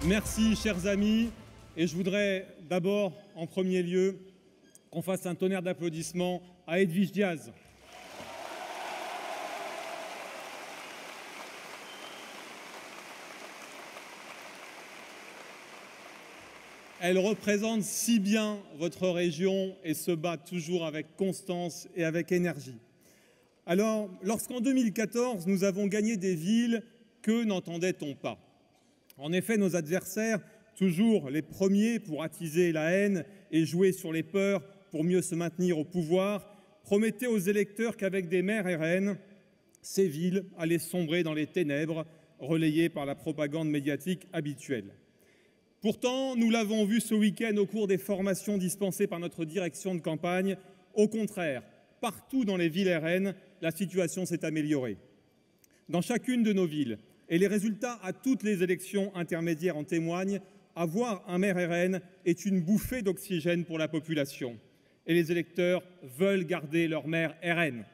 Merci, chers amis. Et je voudrais d'abord, en premier lieu, qu'on fasse un tonnerre d'applaudissements à Edwige Diaz. Elle représente si bien votre région et se bat toujours avec constance et avec énergie. Alors, lorsqu'en 2014, nous avons gagné des villes, que n'entendait-on pas? En effet, nos adversaires, toujours les premiers pour attiser la haine et jouer sur les peurs pour mieux se maintenir au pouvoir, promettaient aux électeurs qu'avec des maires RN, ces villes allaient sombrer dans les ténèbres, relayées par la propagande médiatique habituelle. Pourtant, nous l'avons vu ce week-end au cours des formations dispensées par notre direction de campagne. Au contraire, partout dans les villes RN, la situation s'est améliorée. Dans chacune de nos villes, et les résultats à toutes les élections intermédiaires en témoignent, avoir un maire RN est une bouffée d'oxygène pour la population. Et les électeurs veulent garder leur maire RN.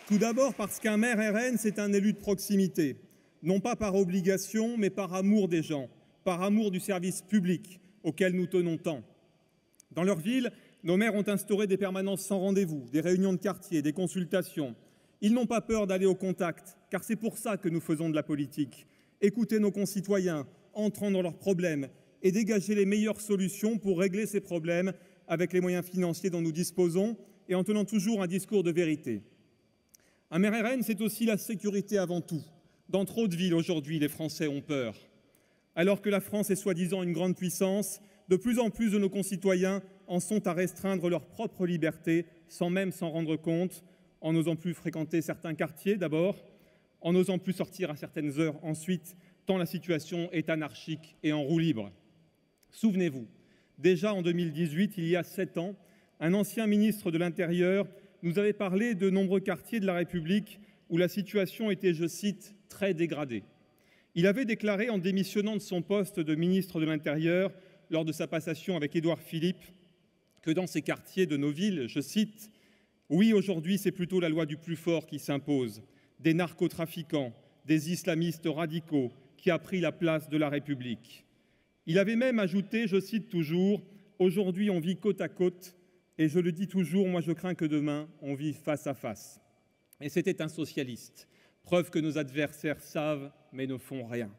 Tout d'abord parce qu'un maire RN, c'est un élu de proximité, non pas par obligation, mais par amour des gens, par amour du service public auquel nous tenons tant. Dans leur ville, nos maires ont instauré des permanences sans rendez-vous, des réunions de quartier, des consultations. Ils n'ont pas peur d'aller au contact, car c'est pour ça que nous faisons de la politique. Écouter nos concitoyens, entendre leurs problèmes et dégager les meilleures solutions pour régler ces problèmes avec les moyens financiers dont nous disposons et en tenant toujours un discours de vérité. Un maire RN, c'est aussi la sécurité avant tout. Dans trop de villes aujourd'hui, les Français ont peur. Alors que la France est soi-disant une grande puissance, de plus en plus de nos concitoyens en sont à restreindre leur propre liberté sans même s'en rendre compte, en n'osant plus fréquenter certains quartiers d'abord, en n'osant plus sortir à certaines heures ensuite, tant la situation est anarchique et en roue libre. Souvenez-vous, déjà en 2018, il y a 7 ans, un ancien ministre de l'Intérieur nous avait parlé de nombreux quartiers de la République où la situation était, je cite, « très dégradée ». Il avait déclaré en démissionnant de son poste de ministre de l'Intérieur lors de sa passation avec Édouard Philippe que dans ces quartiers de nos villes, je cite, « oui, aujourd'hui, c'est plutôt la loi du plus fort qui s'impose, des narcotrafiquants, des islamistes radicaux qui a pris la place de la République ». Il avait même ajouté, je cite toujours, « aujourd'hui, on vit côte à côte. Et je le dis toujours, moi je crains que demain, on vive face à face. » Et c'était un socialiste, preuve que nos adversaires savent mais ne font rien.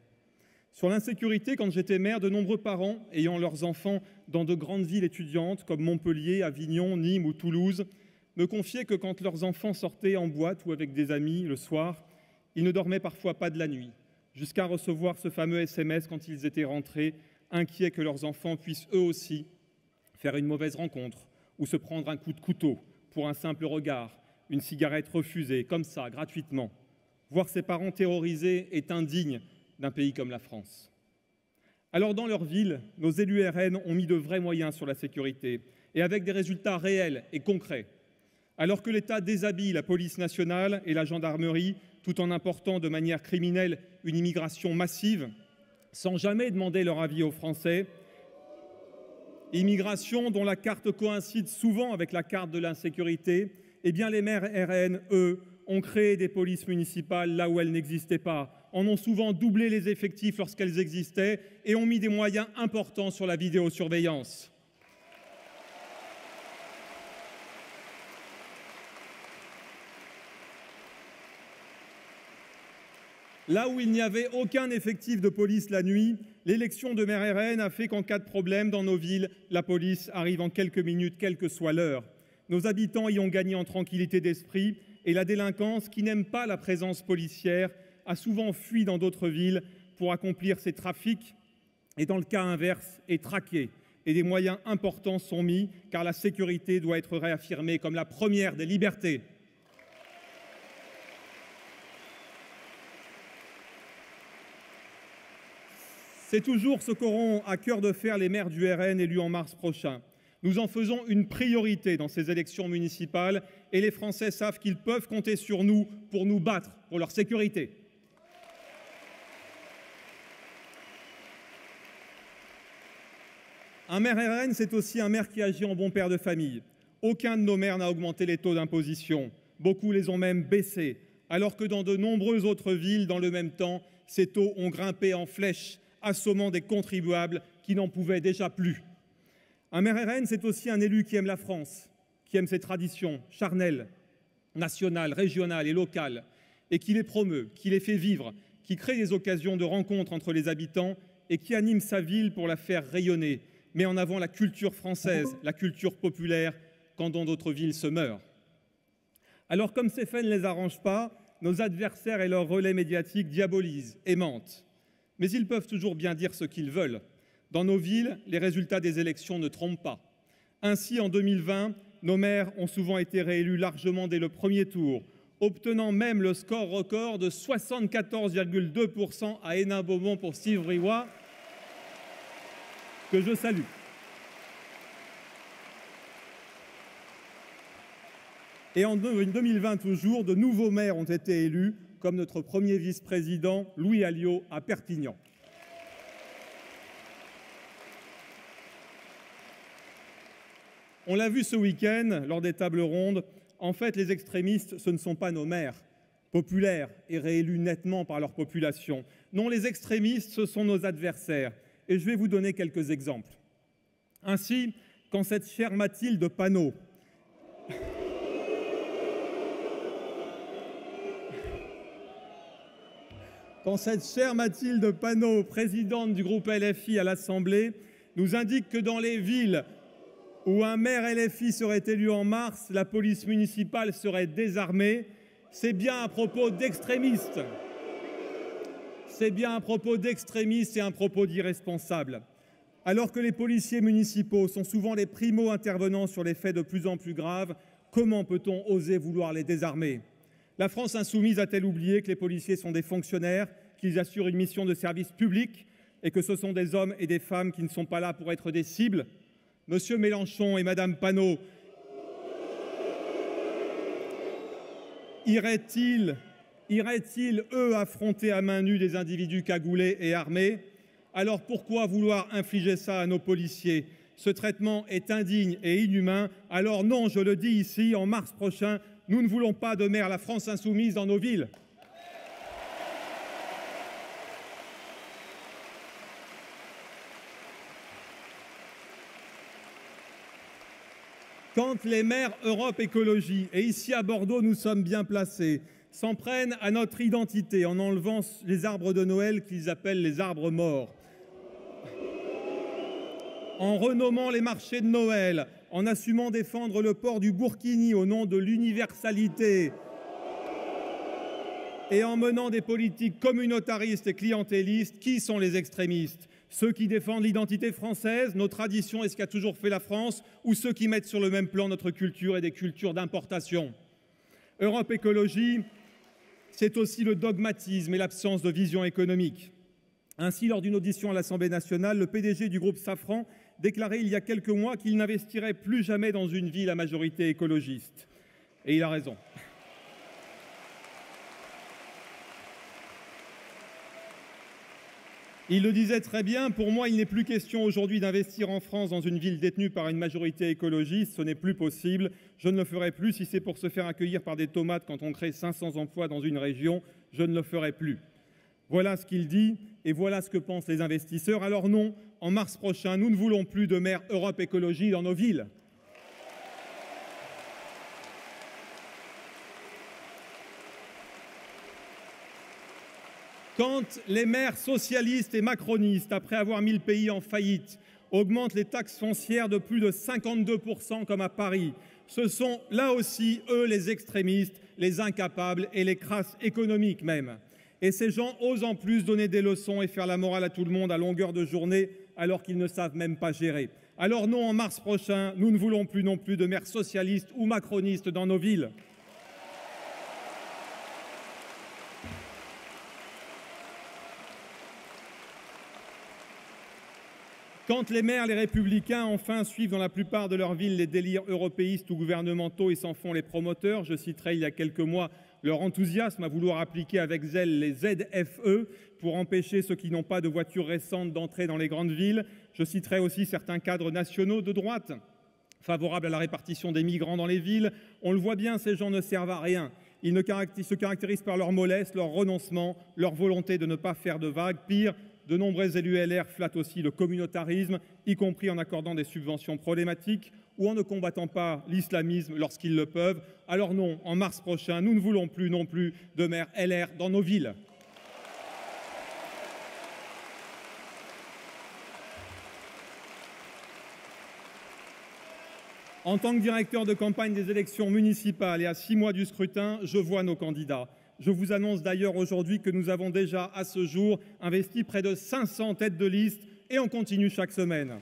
Sur l'insécurité, quand j'étais maire, de nombreux parents ayant leurs enfants dans de grandes villes étudiantes comme Montpellier, Avignon, Nîmes ou Toulouse, me confiaient que quand leurs enfants sortaient en boîte ou avec des amis le soir, ils ne dormaient parfois pas de la nuit, jusqu'à recevoir ce fameux SMS quand ils étaient rentrés, inquiets que leurs enfants puissent eux aussi faire une mauvaise rencontre ou se prendre un coup de couteau pour un simple regard, une cigarette refusée, comme ça, gratuitement. Voir ses parents terrorisés est indigne d'un pays comme la France. Alors dans leur ville, nos élus RN ont mis de vrais moyens sur la sécurité et avec des résultats réels et concrets. Alors que l'État déshabille la police nationale et la gendarmerie tout en important de manière criminelle une immigration massive, sans jamais demander leur avis aux Français, immigration dont la carte coïncide souvent avec la carte de l'insécurité, eh bien les maires RN, eux, ont créé des polices municipales là où elles n'existaient pas, en ont souvent doublé les effectifs lorsqu'elles existaient et ont mis des moyens importants sur la vidéosurveillance. Là où il n'y avait aucun effectif de police la nuit, l'élection de maire RN a fait qu'en cas de problème dans nos villes, la police arrive en quelques minutes, quelle que soit l'heure. Nos habitants y ont gagné en tranquillité d'esprit et la délinquance, qui n'aime pas la présence policière, a souvent fui dans d'autres villes pour accomplir ses trafics et, dans le cas inverse, est traquée. Et des moyens importants sont mis car la sécurité doit être réaffirmée comme la première des libertés. C'est toujours ce qu'auront à cœur de faire les maires du RN élus en mars prochain. Nous en faisons une priorité dans ces élections municipales et les Français savent qu'ils peuvent compter sur nous pour nous battre pour leur sécurité. Un maire RN, c'est aussi un maire qui agit en bon père de famille. Aucun de nos maires n'a augmenté les taux d'imposition. Beaucoup les ont même baissés, alors que dans de nombreuses autres villes, dans le même temps, ces taux ont grimpé en flèche, assommant des contribuables qui n'en pouvaient déjà plus. Un maire RN, c'est aussi un élu qui aime la France, qui aime ses traditions charnelles, nationales, régionales et locales, et qui les promeut, qui les fait vivre, qui crée des occasions de rencontres entre les habitants et qui anime sa ville pour la faire rayonner, met en avant la culture française, la culture populaire, quand dans d'autres villes se meurent. Alors, comme ces faits ne les arrangent pas, nos adversaires et leurs relais médiatiques diabolisent et mentent. Mais ils peuvent toujours bien dire ce qu'ils veulent. Dans nos villes, les résultats des élections ne trompent pas. Ainsi, en 2020, nos maires ont souvent été réélus largement dès le premier tour, obtenant même le score record de 74,2% à Hénin-Beaumont pour Steve Briouat, que je salue. Et en 2020 toujours, de nouveaux maires ont été élus, comme notre premier vice-président Louis Alliot à Perpignan. On l'a vu ce week-end lors des tables rondes, en fait les extrémistes, ce ne sont pas nos maires, populaires et réélus nettement par leur population. Non, les extrémistes, ce sont nos adversaires. Et je vais vous donner quelques exemples. Ainsi, quand cette chère Mathilde Panot présidente du groupe LFI à l'Assemblée, nous indique que dans les villes où un maire LFI serait élu en mars, la police municipale serait désarmée, c'est bien à propos d'extrémistes. C'est bien un propos d'extrémistes et un propos d'irresponsables. Alors que les policiers municipaux sont souvent les primo-intervenants sur les faits de plus en plus graves, comment peut-on oser vouloir les désarmer ? La France insoumise a-t-elle oublié que les policiers sont des fonctionnaires, qu'ils assurent une mission de service public et que ce sont des hommes et des femmes qui ne sont pas là pour être des cibles ? Monsieur Mélenchon et Madame Panot, iraient-ils, eux, affronter à main nue des individus cagoulés et armés ? Alors pourquoi vouloir infliger ça à nos policiers ? Ce traitement est indigne et inhumain. Alors non, je le dis ici, en mars prochain, nous ne voulons pas de maire La France insoumise dans nos villes. Quand les maires Europe Écologie, et ici à Bordeaux nous sommes bien placés, s'en prennent à notre identité en enlevant les arbres de Noël qu'ils appellent les arbres morts, en renommant les marchés de Noël, en assumant défendre le port du burkini au nom de l'universalité et en menant des politiques communautaristes et clientélistes, qui sont les extrémistes ? Ceux qui défendent l'identité française, nos traditions et ce qui a toujours fait la France, ou ceux qui mettent sur le même plan notre culture et des cultures d'importation ? Europe Écologie, c'est aussi le dogmatisme et l'absence de vision économique. Ainsi, lors d'une audition à l'Assemblée nationale, le PDG du groupe Safran déclarait il y a quelques mois qu'il n'investirait plus jamais dans une ville à majorité écologiste. Et il a raison. Il le disait très bien, pour moi, il n'est plus question aujourd'hui d'investir en France dans une ville détenue par une majorité écologiste, ce n'est plus possible. Je ne le ferai plus si c'est pour se faire accueillir par des tomates quand on crée 500 emplois dans une région, je ne le ferai plus. Voilà ce qu'il dit et voilà ce que pensent les investisseurs. Alors non, en mars prochain, nous ne voulons plus de maire Europe Écologie dans nos villes. Quand les maires socialistes et macronistes, après avoir mis le pays en faillite, augmentent les taxes foncières de plus de 52% comme à Paris, ce sont là aussi, eux, les extrémistes, les incapables et les crasses économiques même. Et ces gens osent en plus donner des leçons et faire la morale à tout le monde à longueur de journée alors qu'ils ne savent même pas gérer. Alors non, en mars prochain, nous ne voulons plus non plus de maires socialistes ou macronistes dans nos villes. Quand les maires, les républicains, enfin suivent dans la plupart de leurs villes les délires européistes ou gouvernementaux et s'en font les promoteurs, je citerai il y a quelques mois leur enthousiasme à vouloir appliquer avec zèle les ZFE pour empêcher ceux qui n'ont pas de voiture récente d'entrer dans les grandes villes. Je citerai aussi certains cadres nationaux de droite, favorable à la répartition des migrants dans les villes. On le voit bien, ces gens ne servent à rien. Ils se caractérisent par leur mollesse, leur renoncement, leur volonté de ne pas faire de vagues. Pire, de nombreux élus LR flattent aussi le communautarisme, y compris en accordant des subventions problématiques ou en ne combattant pas l'islamisme lorsqu'ils le peuvent. Alors non, en mars prochain, nous ne voulons plus non plus de maires LR dans nos villes. En tant que directeur de campagne des élections municipales et à 6 mois du scrutin, je vois nos candidats. Je vous annonce d'ailleurs aujourd'hui que nous avons déjà, à ce jour, investi près de 500 têtes de liste et on continue chaque semaine.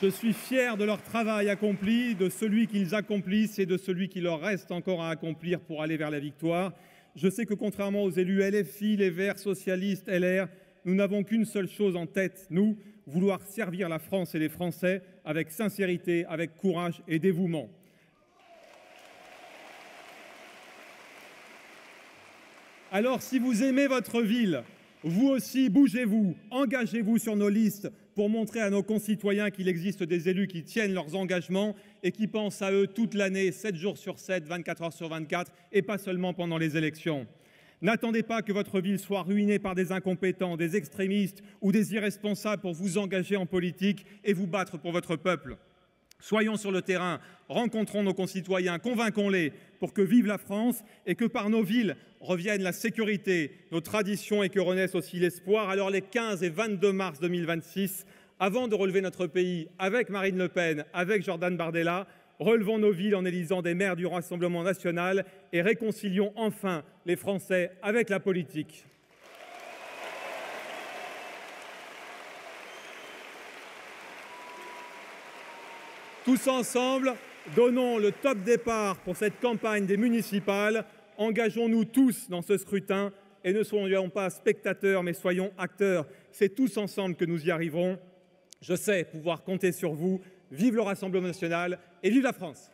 Je suis fier de leur travail accompli, de celui qu'ils accomplissent et de celui qu'il leur reste encore à accomplir pour aller vers la victoire. Je sais que contrairement aux élus LFI, les Verts, socialistes, LR, nous n'avons qu'une seule chose en tête, nous, vouloir servir la France et les Français avec sincérité, avec courage et dévouement. Alors, si vous aimez votre ville, vous aussi, bougez-vous, engagez-vous sur nos listes pour montrer à nos concitoyens qu'il existe des élus qui tiennent leurs engagements et qui pensent à eux toute l'année, 7 jours sur 7, 24 heures sur 24, et pas seulement pendant les élections. N'attendez pas que votre ville soit ruinée par des incompétents, des extrémistes ou des irresponsables pour vous engager en politique et vous battre pour votre peuple. Soyons sur le terrain, rencontrons nos concitoyens, convainquons-les pour que vive la France et que par nos villes revienne la sécurité, nos traditions et que renaisse aussi l'espoir. Alors les 15 et 22 mars 2026, avant de relever notre pays avec Marine Le Pen, avec Jordan Bardella, relevons nos villes en élisant des maires du Rassemblement national et réconcilions enfin les Français avec la politique. Tous ensemble, donnons le top départ pour cette campagne des municipales. Engageons-nous tous dans ce scrutin et ne soyons pas spectateurs, mais soyons acteurs. C'est tous ensemble que nous y arriverons. Je sais pouvoir compter sur vous. Vive le Rassemblement national et vive la France!